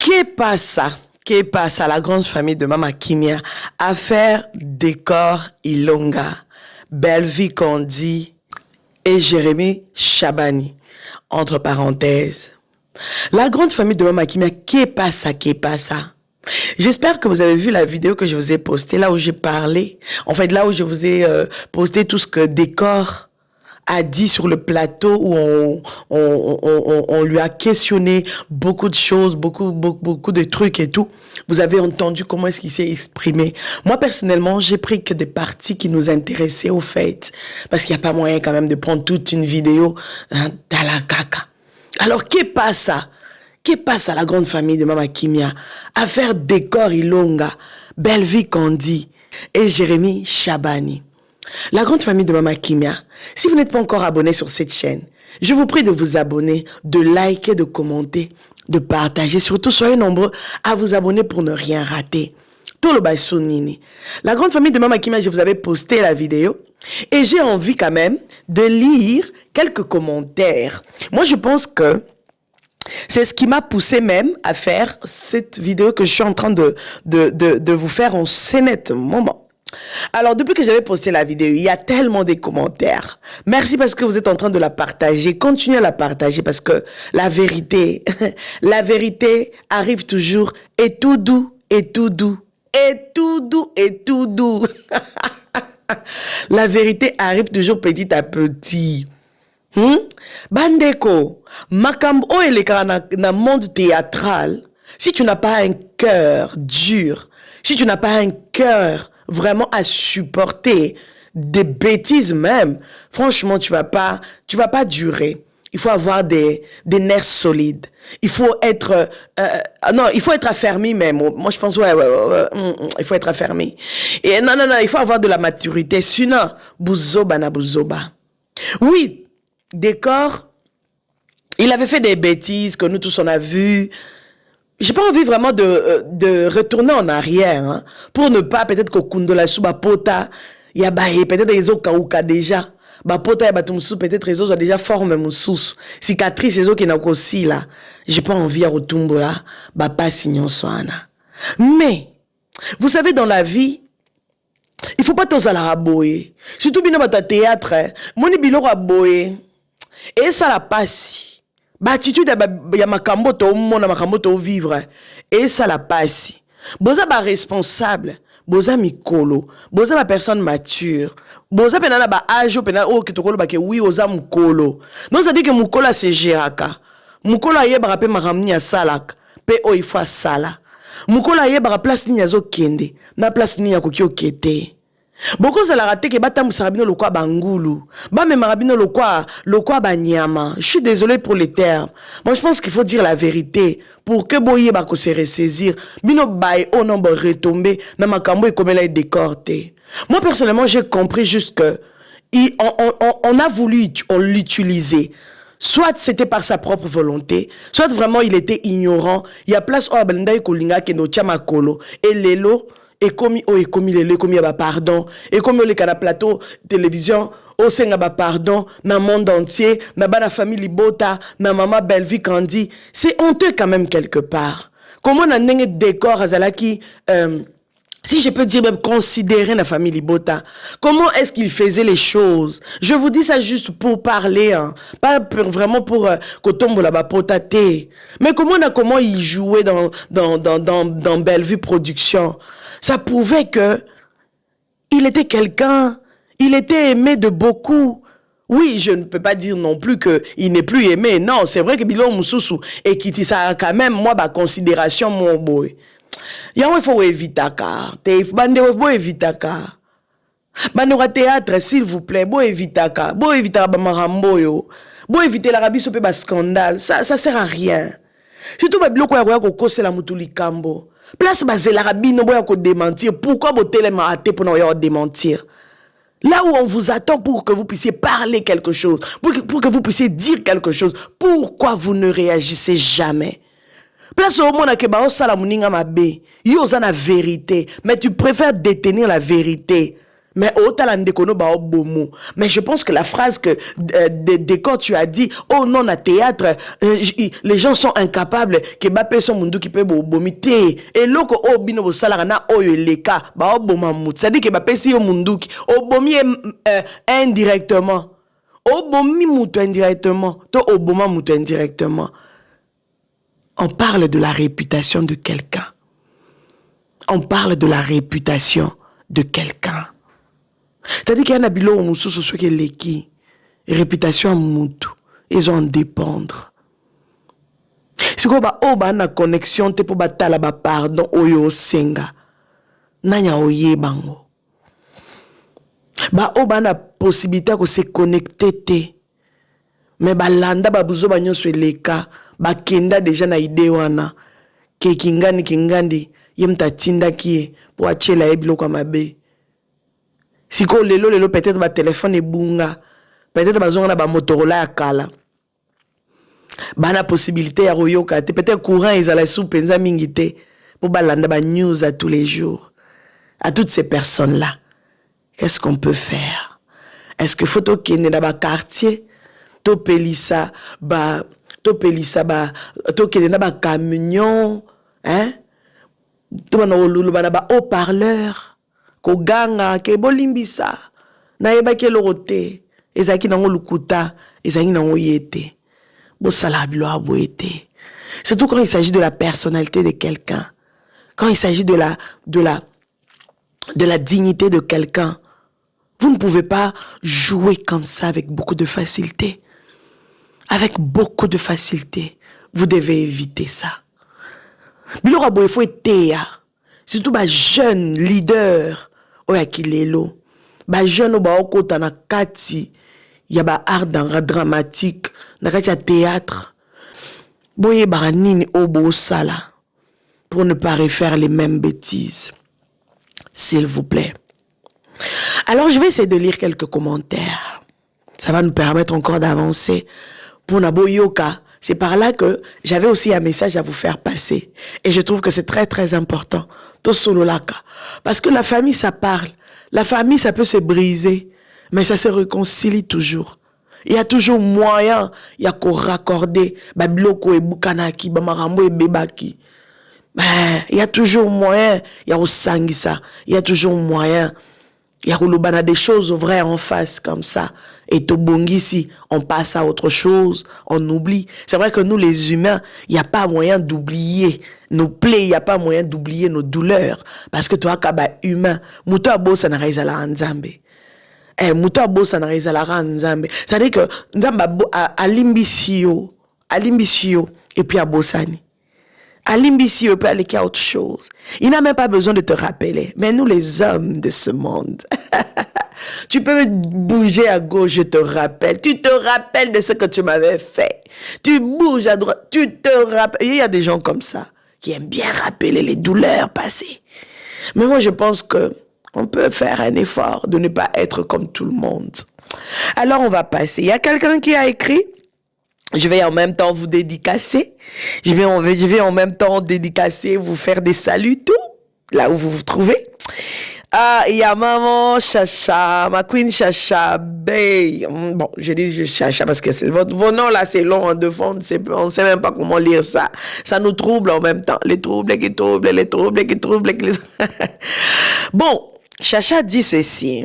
Que pasa? Que pasa? La grande famille de Mama Kimia. Affaire Décor Ilonga. Belle vie Kondi et Jérémy Chabani. Entre parenthèses. La grande famille de Mama Kimia. Que pasa? Que pasa? J'espère que vous avez vu la vidéo que je vous ai postée, là où j'ai parlé. En fait, là où je vous ai posté tout ce que Décor a dit sur le plateau, où on lui a questionné beaucoup de choses, beaucoup de trucs et tout. Vous avez entendu comment est-ce qu'il s'est exprimé. Moi, personnellement, j'ai pris que des parties qui nous intéressaient au fait. Parce qu'il n'y a pas moyen quand même de prendre toute une vidéo dans la caca. Alors, que pasa? Que pasa la grande famille de Mama Kimia? Affaire Décor Ilonga, Belle vie Kondi et Jérémy Chabani. La grande famille de Mama Kimia, si vous n'êtes pas encore abonné sur cette chaîne, je vous prie de vous abonner, de liker, de commenter, de partager. Surtout, soyez nombreux à vous abonner pour ne rien rater. Tout le baïsounini. La grande famille de Mama Kimia, je vous avais posté la vidéo et j'ai envie quand même de lire quelques commentaires. Moi, je pense que c'est ce qui m'a poussé même à faire cette vidéo que je suis en train de vous faire en ce net moment. Alors, depuis que j'avais posté la vidéo, il y a tellement de commentaires. Merci parce que vous êtes en train de la partager. Continuez à la partager parce que la vérité arrive toujours et tout doux, et tout doux, et tout doux, et tout doux. La vérité arrive toujours petit à petit. Bandeko, makambo elekara na monde théâtral. Si tu n'as pas un cœur dur, si tu n'as pas un cœur vraiment à supporter des bêtises même, franchement, tu vas pas durer. Il faut avoir des nerfs solides. Il faut être il faut être affermi même. Moi, je pense il faut être affermi. Et non, il faut avoir de la maturité. Sinon, bouzoba na bouzoba. Oui, Décor, il avait fait des bêtises que nous tous on a vues. J'ai pas envie vraiment de retourner en arrière, hein, pour ne pas peut-être qu'au kundola sous ba pota, il y a peut-être les autres kauka déjà. Ba pota ya batumsu peut-être les autres ont déjà formé mususu. Cicatrice les autres qui n'a aussi là. J'ai pas envie à retomber là, ba pas signon soana. Mais vous savez dans la vie, il faut pas tous à la raboyer. Surtout bien dans ta théâtre, moni biloko raboyer. Et ça la passe. Bah attitude ya makambo to mona makambo to vivre. Et ça la passe. Boza ba responsable, boza mikolo, boza ba personne mature. Boza penana ba âge penana o kitokolo ba ke oui oza mukolo. Non ça dit que mukolo c'est géraka. Mukolo ayeba pe makamni ya salak. Pe o ifa sala. Mukolo ayeba place ni yazo kende. Na place ni ya kokyo kete. Beaucoup ça la raté que batam sarabino le quoi bangulu. Ba me marabino le quoi banyama. Je suis désolé pour les termes. Moi je pense qu'il faut dire la vérité pour que boye ba ko se ressaisir. Bino bay au nombre retomber na makambo et comme elle est décorté. Moi personnellement, j'ai compris juste que on a voulu l'utiliser. Soit c'était par sa propre volonté, soit vraiment il était ignorant. Il y a place au abenda ko linga ke no chama kolo et lelo et comme lelo comme ya ba pardon et comme le kana plateau télévision au senga ba pardon na monde entier na ba na famille Libota na maman Belle vie Kandi. C'est honteux quand même quelque part. Comment on a un décor azalaki si je peux dire même considérer la famille Libota, comment est-ce qu'il faisait les choses? Je vous dis ça juste pour parler, hein, pas vraiment pour kotombo la bapotate. Mais comment il jouait dans Bellevue Production? Ça prouvait que il était quelqu'un, il était aimé de beaucoup. Oui, je ne peux pas dire non plus qu'il n'est plus aimé. Non, c'est vrai que Bilo Moussousou et Kiti ça quand même moi ba considération mon boy. Yawe faut éviter car bande faut éviter car bande théâtre s'il vous plaît bo éviter car bo éviter ba marambo yo bo éviter la rabi sope ba scandale ça sert à rien surtout ba biloko ya ko kosela mutuli kambo place ba zela rabi no boya ko démentir pourquoi bo tellement raté pour no démentir là où on vous attend pour que vous puissiez parler quelque chose pour que vous puissiez dire quelque chose pourquoi vous ne réagissez jamais? Place au monde que ba osala muninga mabe, yo za na vérité, mais tu préfères détenir la vérité. Mais mais je pense que la phrase que quand tu as dit, oh non, à théâtre, les gens sont incapables que Mbappé son mundu qui peut bomiter. Et loko oh bino bo salarana oh leka ba bomamut. Ça dit que Mbappé si au mundu qui oh bomi indirectement. Oh bomi mutu indirectement. To oh bomamutu indirectement. On parle de la réputation de quelqu'un. On parle de la réputation de quelqu'un. C'est-à-dire qu'il y a un bilo où qui est l'équipe, réputation à moutou, ils ont en dépendre. Si vous avez une connexion, tu peux battre pardon, oyo senga. Nanya oye bango. Ba na possibilité de se connecter. Mais ba landa ba buzo ba nyonso eleka, ba kenda déjà na idée wana. Ke kingandi, yemta tinda kie, po achela ebilo kwa mabe. Si ko lelo peut-être ba téléphone e bunga, peut-être ba zonga ba Motorola ya kala. Ba na possibilité ya royoka, peut-être courant ezala sous penza mingité pour balanda ba news à tous les jours. À toutes ces personnes-là, qu'est-ce qu'on peut faire? Est-ce que photo kene na ba quartier, to pelisa ba to kene na ba camion, hein? To ba na lulu ba na ba haut-parleur. Koganga ke bolimbisa na yeba ke lorote ezaki nango lukuta ezaki nango yete bo sala bilo aboete. Surtout quand il s'agit de la personnalité de quelqu'un, quand il s'agit de la dignité de quelqu'un, vous ne pouvez pas jouer comme ça avec beaucoup de facilité. Avec beaucoup de facilité, vous devez éviter ça. Bilo rabo il faut être surtout ba jeune leader oya kilelo ba jeune ba okota na kati ya ba art dramatique na kati ya théâtre boye ba nini obo sala pour ne pas refaire les mêmes bêtises, s'il vous plaît. Alors je vais essayer de lire quelques commentaires, ça va nous permettre encore d'avancer pour Naboyoka. C'est par là que j'avais aussi un message à vous faire passer. Et je trouve que c'est très très important. Parce que la famille, ça parle. La famille, ça peut se briser. Mais ça se réconcilie toujours. Il y a toujours moyen. Il y a qu'au raccorder. Babloko et Bukanaki, Bamarambo et Bebaki. Il y a toujours moyen. Il y a au Sangisa. Il y a toujours moyen. Il y a des choses vraies en face comme ça. Et Tobongisi, on passe à autre chose, on oublie. C'est vrai que nous les humains, il n'y a pas moyen d'oublier nos plaies, il n'y a pas moyen d'oublier nos douleurs. Parce que toi, kaba humain, muto abo ça n'arrive à la nzambe. Muto abo ça n'arrive à la nzambe. C'est-à-dire que nzamba à limbisio, et puis à bosani. À l'imbécile, peut aller à autre chose. Il n'a même pas besoin de te rappeler. Mais nous, les hommes de ce monde, tu peux bouger à gauche, je te rappelle. Tu te rappelles de ce que tu m'avais fait. Tu bouges à droite, tu te rappelles. Il y a des gens comme ça qui aiment bien rappeler les douleurs passées. Mais moi, je pense que on peut faire un effort de ne pas être comme tout le monde. Alors, on va passer. Il y a quelqu'un qui a écrit. Je vais en même temps vous dédicacer. Je vais en même temps dédicacer, vous faire des saluts, tout, là où vous vous trouvez. Ah, il y a maman Chacha, ma queen Chacha, Bay. Bon, je dis Chacha parce que vos noms là, c'est long en deux fonds, on sait même pas comment lire ça. Ça nous trouble en même temps. Les troubles qui troublent. Bon, Chacha dit ceci.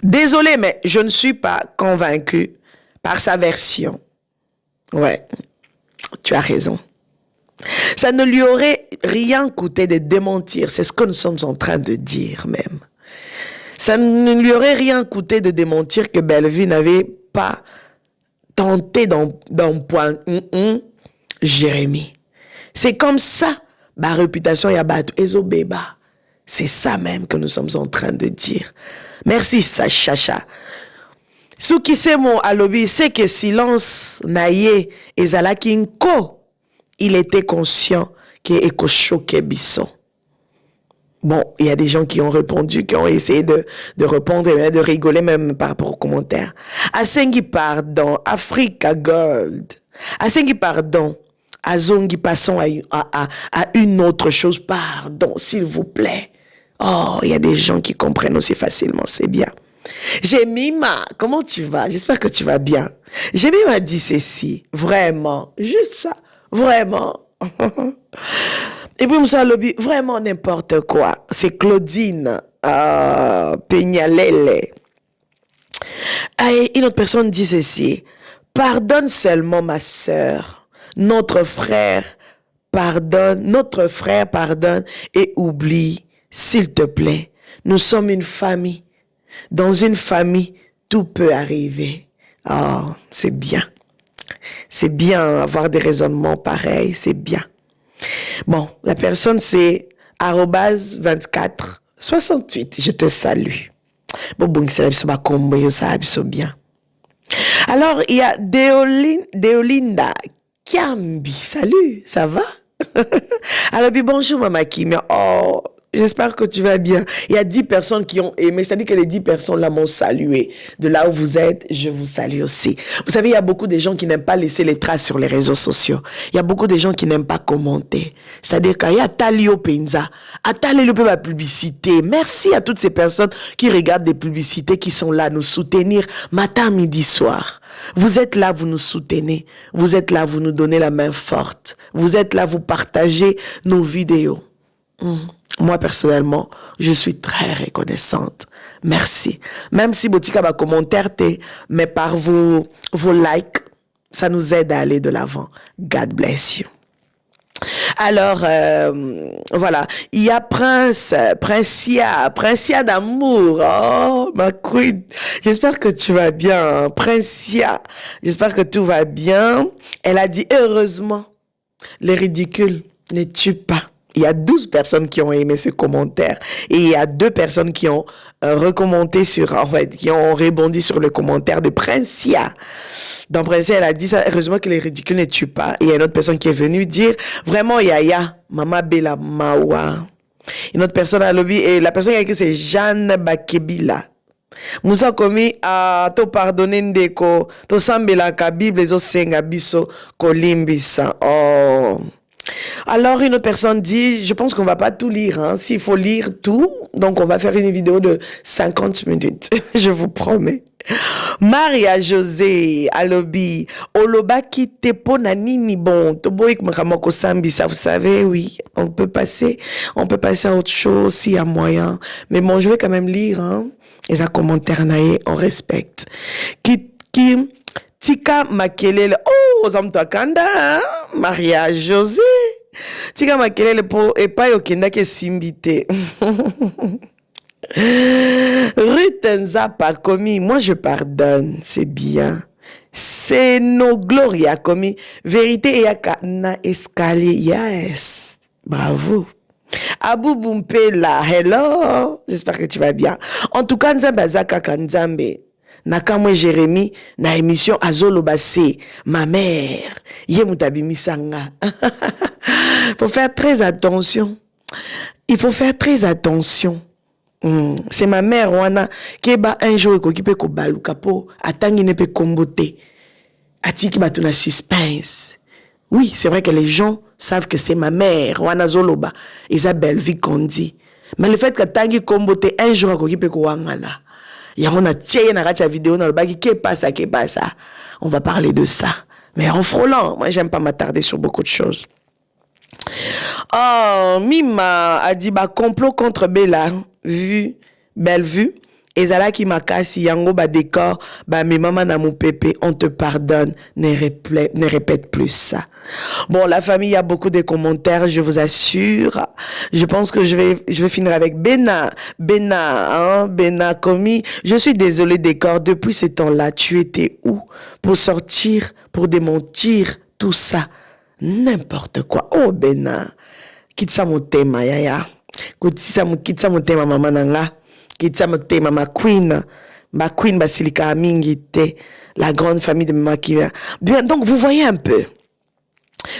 Désolé, mais je ne suis pas convaincue par sa version. Ouais, tu as raison. Ça ne lui aurait rien coûté de démentir. C'est ce que nous sommes en train de dire même. Ça ne lui aurait rien coûté de démentir que Belleville n'avait pas tenté d'empoigner Jérémie. C'est comme ça, ma réputation y a battu. Ezobeba. C'est ça même que nous sommes en train de dire. Merci, Chacha. Ce qui c'est mon alobi, c'est que silence naïe et zalakinko, il était conscient qu'il est choqué bisson. Bon, il y a des gens qui ont répondu, qui ont essayé de répondre et de rigoler même par rapport aux commentaires. Asengi pardon, Africa Gold. Asengi pardon, Azongi passons à une autre chose. Pardon, s'il vous plaît. Oh, il y a des gens qui comprennent aussi facilement, c'est bien. Jemima, comment tu vas? J'espère que tu vas bien. Jemima dit ceci, vraiment, juste ça, vraiment. Et puis, Moussa Lobby, vraiment n'importe quoi. C'est Claudine Peñalele. Et une autre personne dit ceci, pardonne seulement ma sœur, notre frère pardonne et oublie, s'il te plaît. Nous sommes une famille. Dans une famille, tout peut arriver. Oh, c'est bien. C'est bien avoir des raisonnements pareils, c'est bien. Bon, la personne c'est @2468. Je te salue. Bon, c'est bien. Alors, il y a Deolinda Kiambi. Salut, ça va? Alors, bonjour, Maman Kim. Oh, j'espère que tu vas bien. Il y a 10 personnes qui ont aimé. C'est-à-dire que les 10 personnes là m'ont salué. De là où vous êtes, je vous salue aussi. Vous savez, il y a beaucoup de gens qui n'aiment pas laisser les traces sur les réseaux sociaux. Il y a beaucoup de gens qui n'aiment pas commenter. C'est-à-dire qu'il y a Talio Penza, à Talio ma publicité. Merci à toutes ces personnes qui regardent des publicités, qui sont là nous soutenir matin, midi, soir. Vous êtes là, vous nous soutenez. Vous êtes là, vous nous donnez la main forte. Vous êtes là, vous partagez nos vidéos. Moi, personnellement, je suis très reconnaissante. Merci. Même si Botika va commentaire, mais par vos likes, ça nous aide à aller de l'avant. God bless you. Alors, voilà. Il y a Princia d'amour. Oh, ma queen. J'espère que tu vas bien, Princia. J'espère que tout va bien. Elle a dit, heureusement, les ridicules ne tuent pas. Il y a 12 personnes qui ont aimé ce commentaire et il y a 2 personnes qui ont qui ont rebondi sur le commentaire de Princia. Donc Princia, elle a dit ça, heureusement que les ridicules ne tuent pas. Et il y a une autre personne qui est venue dire, vraiment Yaya, Mama Bella Mawa. Une autre personne a lobby et la personne qui a écrit c'est Jeanne Bakebila. Moussa komi a to pardonner ndeko, to sambela ka Bible ezo senga biso kolimbisa. Oh. Alors une autre personne dit, je pense qu'on va pas tout lire, hein. S'il faut lire tout, donc on va faire une vidéo de 50 minutes, je vous promets. Maria José Alobi Olobaki Tepo Nanini bon Toboik Makamoko Sambisa, vous savez, oui, on peut passer à autre chose s'il y a moyen, mais bon, je vais quand même lire, hein. Les commentaires naïe, on respecte. Qui Tika Makelele, oh, Zamtakanda, hein? Maria José. Tika Makelele po epa yokenda ke simbite. Ruth Nzapa commis, moi je pardonne, c'est bien. C'est nos gloria commis. Vérité et na escalier, yes. Bravo. Abou Bumpela, hello. J'espère que tu vas bien. En tout cas, Nzambe Azaka Kanzambe. Nakamwe Jérémy, na émission Azolo Bassé, ma mère, Yemutabi Misanga. Faut faire très attention. Il faut faire très attention. C'est ma mère, wana, qui ba un jour qui peut kobaluka po, atangi ne peut kombote. Atiki batuna suspense. Oui, c'est vrai que les gens savent que c'est ma mère, wana Zoloba, Isabelle Vikondi. Mais le fait que tangi kombote un jour qui peut kowangana. Il y a une vidéo dans le bas qui passe ça. On va parler de ça. Mais en frôlant, moi j'aime pas m'attarder sur beaucoup de choses. Oh, Mima a dit bah complot contre Bella, belle vue. Et Zala qui m'a cassé yango ba décor, bah mes maman na mon pépé, on te pardonne, ne répète plus ça. Bon, la famille, il y a beaucoup de commentaires, je vous assure. Je pense que je vais finir avec Bena commis. Je suis désolée décor, depuis ce temps-là, tu étais où pour sortir, pour démentir tout ça? N'importe quoi. Oh, Bena. Quitte ça mon thème, yaya. Quitte ça mon thème, maman nanga. Quitte ça mon thème, ma queen. Ma queen Basilika Amingite. La grande famille de Mama Kivia. Bien, donc, vous voyez un peu.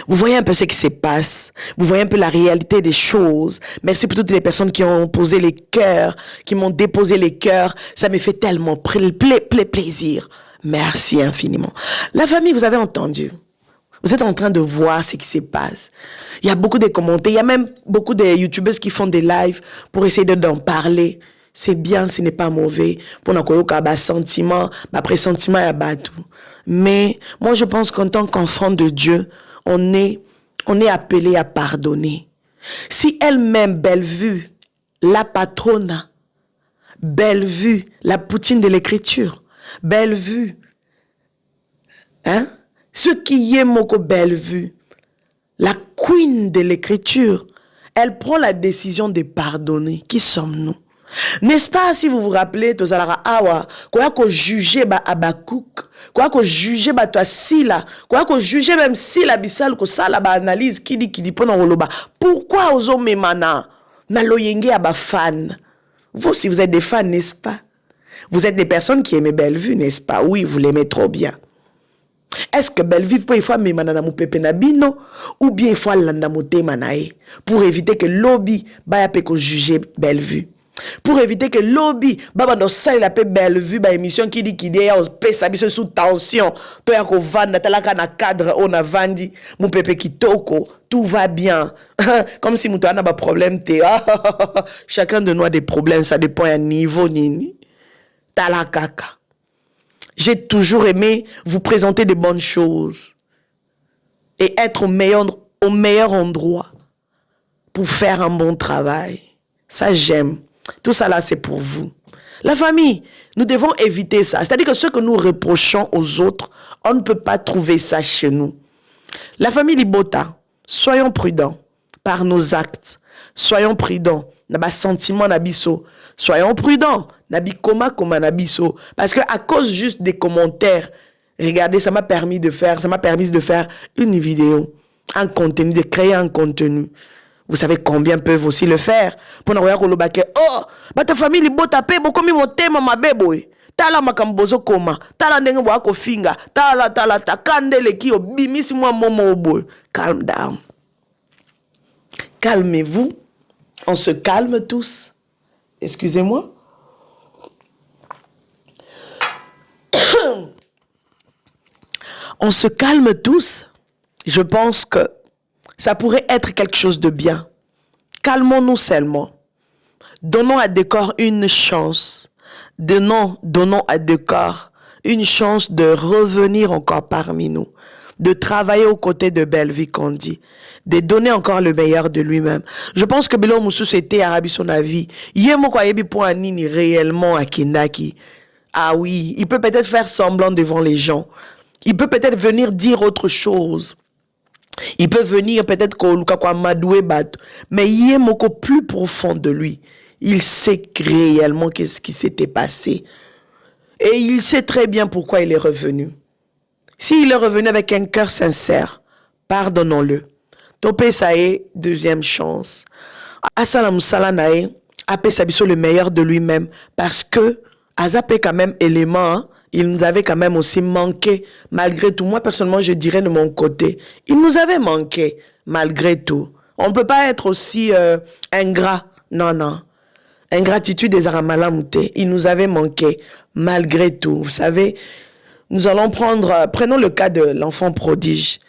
Vous voyez un peu ce qui se passe. Vous voyez un peu la réalité des choses. Merci pour toutes les personnes qui ont posé les cœurs, qui m'ont déposé les cœurs. Ça me fait tellement plaisir. Merci infiniment. La famille, vous avez entendu. Vous êtes en train de voir ce qui se passe. Il y a beaucoup de commentaires. Il y a même beaucoup de youtubeuses qui font des lives pour essayer d'en parler. C'est bien, ce n'est pas mauvais. Pour nous avoir sentiment, pressentiment et tout. Mais moi, je pense qu'en tant qu'enfant de Dieu, on est appelé à pardonner. Si elle-même, Bellevue, la patronne, Bellevue, la poutine de l'écriture, Bellevue, hein? Ce qui est Moko Bellevue, la queen de l'écriture, elle prend la décision de pardonner. Qui sommes-nous? N'est-ce pas, si vous vous rappelez, Tozalara Awa, quoi qu'on jugeait Abakouk, quoi qu'on jugeait toi Sila, quoi qu'on jugeait même Sila Bissal, que ça la analyse, qui dit pendant Roloba. Pourquoi aux hommes mana, na loyenge aba fan? Vous, si vous êtes des fans, n'est-ce pas? Vous êtes des personnes qui aiment Bellevue, n'est-ce pas? Oui, vous l'aimez trop bien. Est-ce que Bellevue peut il faut memana mu pepe na bino ou bien il faut landa moté manae pour éviter que lobby ba pe ko juger Bellevue, pour éviter que lobby ba dans ça la pe Bellevue ba émission qui dit ya pesa biso sous tension to ya ko vanda talaka na cadre on a vandi mu pepe kitoko, tout va bien comme si muto ana ba problème te chacun de nous a des problèmes, ça dépend à niveau nini talakaka. J'ai toujours aimé vous présenter de bonnes choses et être au meilleur endroit pour faire un bon travail. Ça, j'aime. Tout ça là, c'est pour vous. La famille, nous devons éviter ça. C'est-à-dire que ce que nous reprochons aux autres, on ne peut pas trouver ça chez nous. La famille Libota, soyons prudents par nos actes. Soyons prudents. Naba sentiment nabiso. Soyons prudents. Nabi koma nabiso. Parce que à cause juste des commentaires, regardez, ça m'a permis de faire une vidéo, un contenu, de créer un contenu. Vous savez combien peuvent aussi le faire. Pour nous regarder que oh, ta famille Libota pe beaucoup mi motema mabebo. Tala makambozo koma. Tala ndenge bo ako finga. Tala kandele ki obimisi moi momo obo. Calm down. Calmez-vous. On se calme tous. Excusez-moi. On se calme tous. Je pense que ça pourrait être quelque chose de bien. Calmons-nous seulement. Donnons à Décor une chance. Donnons à Décor une chance de revenir encore parmi nous. De travailler aux côtés de Bellevue Kandi, de donner encore le meilleur de lui-même. Je pense que Bilo Moussou c'était Arabi son avis. Yemo kwa yebi pour Anini réellement à Kindaki. Ah oui, il peut peut-être faire semblant devant les gens. Il peut peut-être venir dire autre chose. Il peut venir peut-être kwa madoué bat. Mais Yemo ko plus profond de lui. Il sait réellement qu'est-ce qui s'était passé. Et il sait très bien pourquoi il est revenu. S'il est revenu avec un cœur sincère, pardonnons-le. Topé ça est, deuxième chance. Asalam salanae, apé sabiso le meilleur de lui-même, parce que Azapé quand même élément, hein, il nous avait quand même aussi manqué, malgré tout. Moi, personnellement, je dirais de mon côté, il nous avait manqué, malgré tout. On ne peut pas être aussi ingrat. Non, non. Ingratitude des Aramalamouté, il nous avait manqué, malgré tout. Vous savez, nous allons prenons le cas de l'enfant prodige.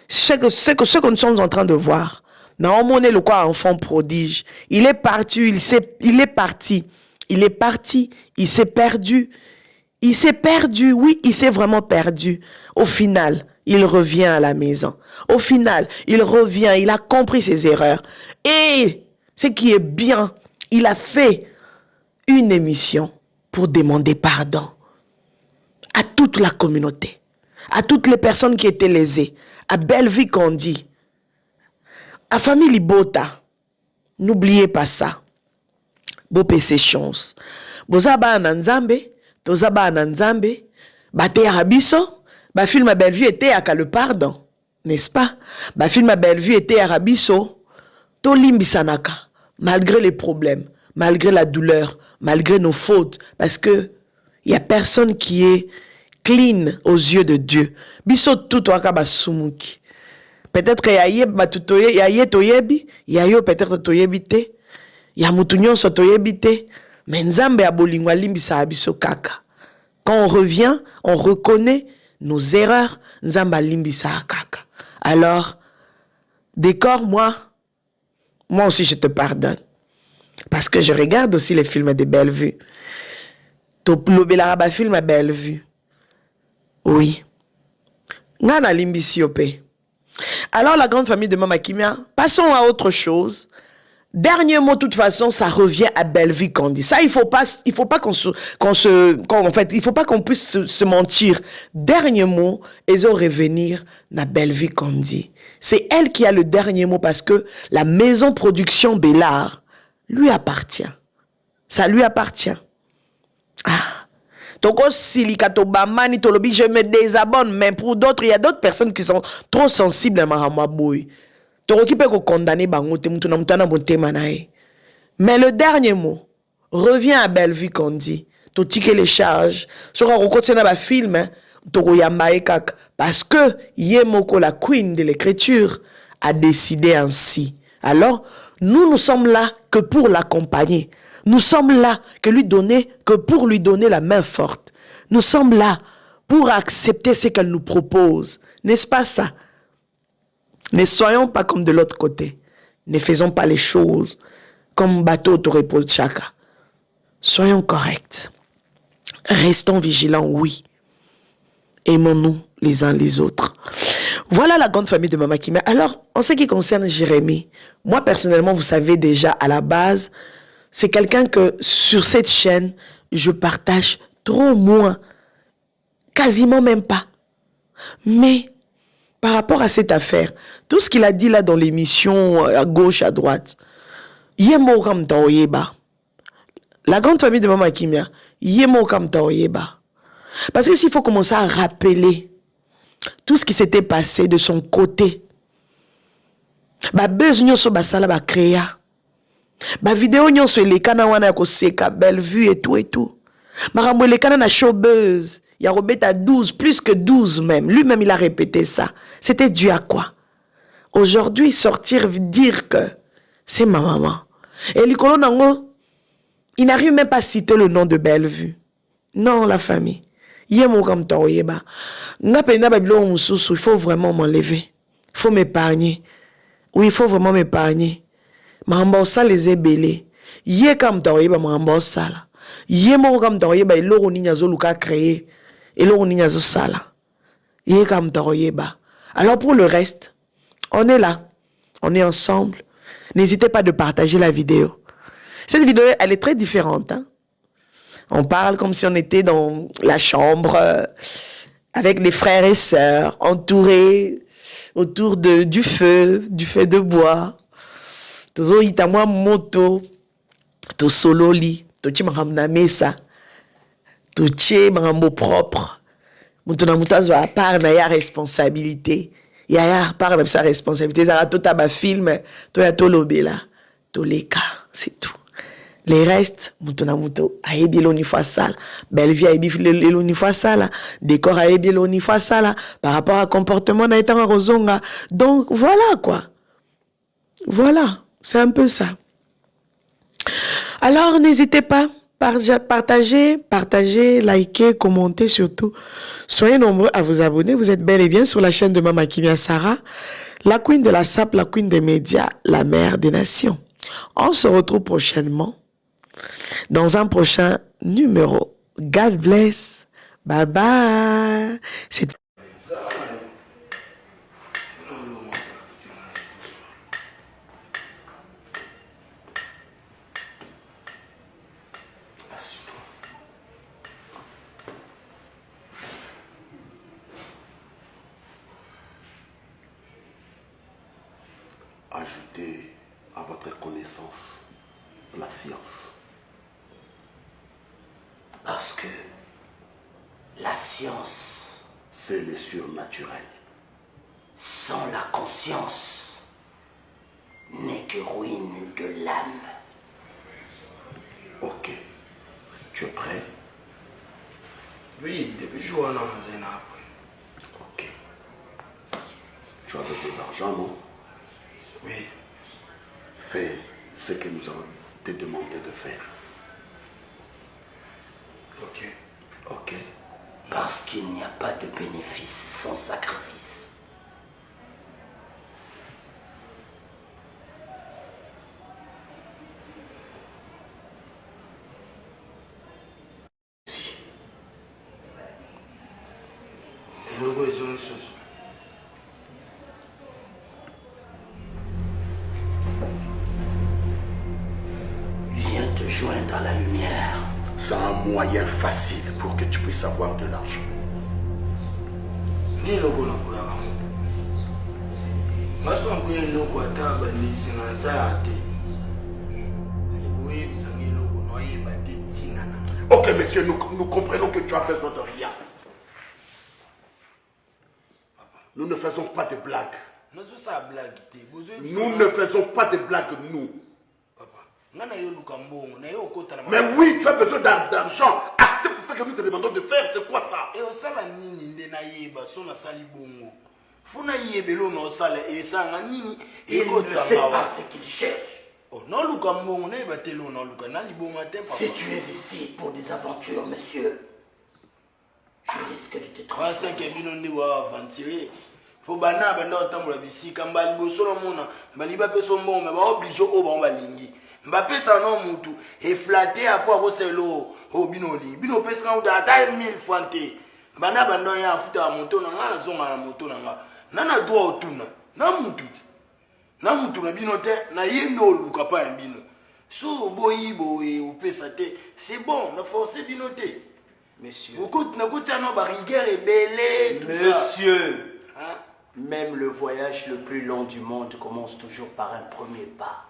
Ce que nous sommes en train de voir. Naomon est le quoi enfant prodige. Il est parti, il s'est perdu. Oui, il s'est vraiment perdu. Au final, il revient à la maison. Au final, il revient, il a compris ses erreurs. Et ce qui est bien, il a fait une émission pour demander pardon à toute la communauté, à toutes les personnes qui étaient lésées, à Bellevue Kandi, à famille Libota. N'oubliez pas ça. Bopé ses chances. Bozaba nanzambe, tozaba nanzambe, bate arabiso, ba film à Bellevue était à le pardon, n'est-ce pas? Ba film à Bellevue était arabiso, to limbisanaka, malgré les problèmes, malgré la douleur, malgré nos fautes, parce que il y a personne qui est clean aux yeux de Dieu. Biso tout wakaba sumuki. Peut-être yaye batutoye, yaye toyebi, yayo peut-être toyebi te, ya mutunyon so toyebi te, mais nzambe abolingwa limbisa abiso kaka. Quand on revient, on reconnaît nos erreurs, nzamba limbisa kaka. Alors, décor, moi aussi je te pardonne. Parce que je regarde aussi les films de Bellevue. L'Obelaraba film à Bellevue. Oui. Ngana Limbisiope. Alors, la grande famille de Mama Kimia, passons à autre chose. Dernier mot, de toute façon, ça revient à Bellevue Candy. Ça, il faut pas qu'on puisse se mentir. Dernier mot, ils ont revenir à Bellevue Candy. C'est elle qui a le dernier mot parce que la maison production Bellard lui appartient. Ça lui appartient. Ah. Toko silikato bamani tolobi, je me désabonne, mais pour d'autres, il y a d'autres personnes qui sont trop sensibles à Mahamaboui. Mais le dernier mot revient à Bellevue Candy. Totike les charges. Sera recotena ba film, parce que Yemoko, la queen de l'écriture, a décidé ainsi. Alors, nous sommes là que pour l'accompagner. Nous sommes là que pour lui donner la main forte. Nous sommes là pour accepter ce qu'elle nous propose. N'est-ce pas ça? Ne soyons pas comme de l'autre côté. Ne faisons pas les choses comme bateau de repos de chaka. Soyons corrects. Restons vigilants, oui. Aimons-nous les uns les autres. Voilà la grande famille de Mama Kimia. Alors, en ce qui concerne Jérémy, moi personnellement, vous savez déjà, à la base, c'est quelqu'un que sur cette chaîne, je partage trop moins. Quasiment même pas. Mais par rapport à cette affaire, tout ce qu'il a dit là dans l'émission, à gauche, à droite, Yemo kam taoyeba. La grande famille de Mama Kimia, Yemo kam taoyeba. Parce que s'il faut commencer à rappeler tout ce qui s'était passé de son côté, ba buzz nyonso basala ba créa, ba vidéo nyonso elekana wana ko seka Bellevue et tout et tout. Marambo elekana na showbuzz. Il y a Robert à 12, plus que 12 même. Lui-même, il a répété ça. C'était dû à quoi? Aujourd'hui, sortir, dire que c'est ma maman. Et Likolo Nango, il n'arrive même pas à citer le nom de Bellevue. Non, la famille. Il faut vraiment m'enlever. Il faut m'épargner. Oui, il faut vraiment m'épargner. Marambosa les ébélés. Yé kam taoyeba marambosa la. Yé mo kam taoyeba iloro ni nyazo luka créé. Iloro ni nyazo sala. Yé kam taoyeba. Alors pour le reste, on est là. On est ensemble. N'hésitez pas de partager la vidéo. Cette vidéo, elle est très différente. Hein? On parle comme si on était dans la chambre avec les frères et sœurs, entourés autour du feu de bois. Tozo itamwa moto, to sololi, to chi maramna mesa, to chi marambo propre. Muto na mutazo a part na ya responsabilité. Ya part na sa responsabilité. Ça tout ba film, to ya to lobela, to leka, c'est tout. Les restes, muto na muto a ebi loni fa sala, Bellevue a ebi loni fa sala, décor a ebi loni fa sala par rapport à comportement na etanga rozonga. Donc voilà quoi. Voilà. C'est un peu ça. Alors, n'hésitez pas, partagez, likez, commentez surtout. Soyez nombreux à vous abonner. Vous êtes bel et bien sur la chaîne de Mama Kimia Sarah, la queen de la SAP, la queen des médias, la mère des nations. On se retrouve prochainement dans un prochain numéro. God bless. Bye bye. C'est ajouter à votre connaissance la science. Parce que la science, c'est le surnaturel. Sans la conscience, n'est que ruine de l'âme. Ok. Tu es prêt? Oui, depuis jour, on a un après. Ok. Tu as besoin d'argent, non? Oui. Fais ce que nous avons te demandé de faire. Ok. Ok. Parce qu'il n'y a pas de bénéfice sans sacrifice. Viens te joindre à la lumière. C'est un moyen facile pour que tu puisses avoir de l'argent. Ok, monsieur, nous comprenons que tu as besoin de rien. Nous ne faisons pas de blagues. Nous ne faisons pas de blagues, nous. Mais oui, tu as besoin d'argent. Accepte ce que nous te demandons de faire. C'est quoi ça? Il ne sait pas ce qu'il cherche. Si tu es ici pour des aventures, monsieur, je risque de te transformer. Mbappé ça non mutu et flatté à quoi selo au binoli bino pesa ou da 1000 francs bana bando ya futa moto na ngala zonga na moto na nga nana doa otuna na mutu na bino te na yendo luka pa mbino so boyibo e o pesa te c'est bon na forcer bino te Monsieur. Beaucoup na kota no ba rigueur et belé Monsieur. Hein? Même le voyage le plus long du monde commence toujours par un premier pas.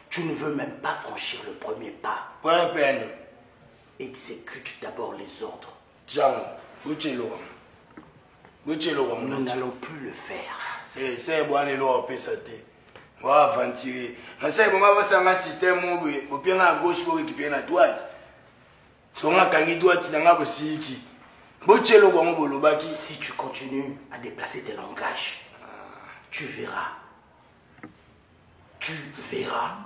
Tu ne veux même pas franchir le premier pas. Ouais, peine. Exécute d'abord les ordres. Tiens, Nous n'allons plus le faire. C'est bon, les lois pesate. On va aventurer. Mais c'est bon, on va faire un système où on peut à gauche pour récupérer la droite. Si on a gagné droite, c'est un peu Si tu continues à déplacer tes langages, tu verras. Tu verras.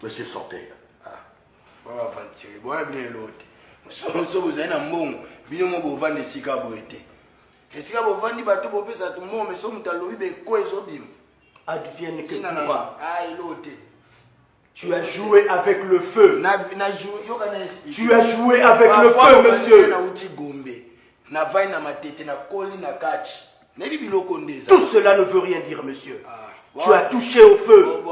Monsieur, sortez. Advienne que pourra. Tu as joué avec le feu. Tu as joué avec le feu, monsieur. Tout cela ne veut rien dire, monsieur. Tu as touché au feu.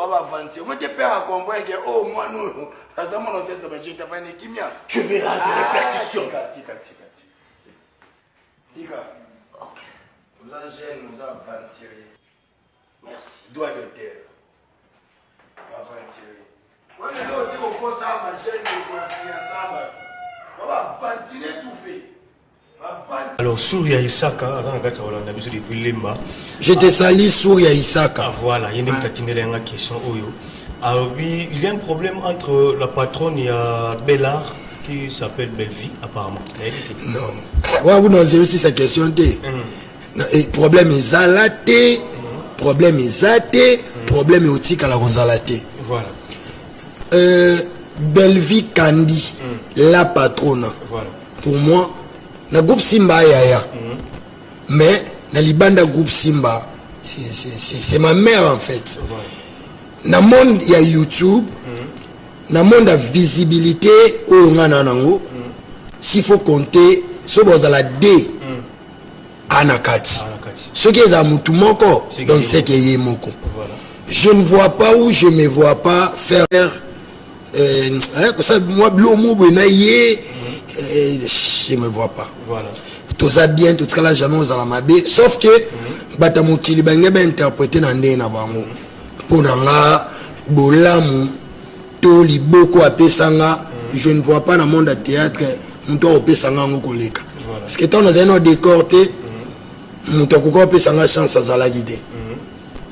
Tu verras les répercussions. Ok. Nous avons Merci. Doigt de terre. Alors, Souria Isaka, depuis Lemba. Je te salue Souria Isaka. Voilà, il y a une question. Alors, il y a un problème entre la patronne et Bellard qui s'appelle Bellevie, apparemment. Non. Vous n'osez aussi sa question. Problème est zalaté. Problème est zaté. Problème est aussi à la Gonzalaté. Voilà. Bellevie Kandi, la patronne. Voilà. Pour moi, le groupe Simba Yaya. Mais le Libanda groupe Simba, c'est ma mère en fait. Voilà. Dans le monde, il y a YouTube. Dans le monde, il y a visibilité. S'il faut compter, ce que vous allez dire, Anakati. Ce qui est à Moutoumoko, donc c'est qui est Moko. Je ne vois pas où je ne me vois pas faire. Moi, je ne me vois pas. Voilà. Tout ça bien, tout ça là, jamais aux alamabé. Sauf que, Batamu Kilibanga va interpréter dans des nabango. Pour Nanga, Bolamu, Toli, Boko, Apesanga. Je ne vois pas dans le monde de théâtre, Mouton Apesanga en Koleka. Parce que dans un autre décor, Mouton Apesanga chance à Zalagide.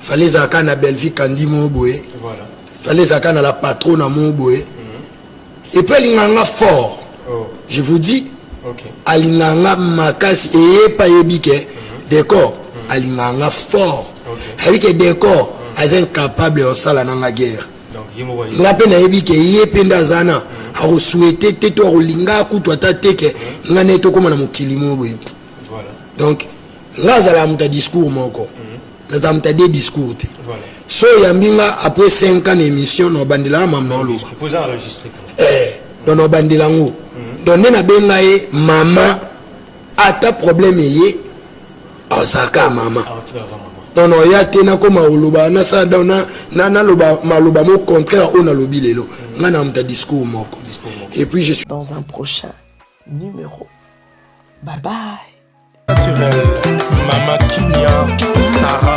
Fallait Zaka na Bellevie Kandi Moboué. Fallait Zaka na la patronne à Moboué. Et puis il y a un fort. Je vous dis, Alinganga Makasi et pas Yebike. D'accord. Alinganga fort. Avec les décors, ils sont incapables de faire la guerre. Il y a un Yebike, Yependa Zana. akosouhaite te to akolinga akutu ata teke nga ne tokóma na mokili mo boye donc nga azala moto ya discours moko nazala moto ya de discours te so oyambi nga après 5 ans na émission na obandelaka mama na oloba donc na obandela ngo donc nde nabenga ye mama ata problème eye azalaka mama donc oya te nakoma oloba nasala donc naloba maloba mo contraire oyo nalobi lelo nga na moto ya discours moko et puis je suis dans un prochain numéro. Bye bye. Naturel, Mama Kinya, Sarah.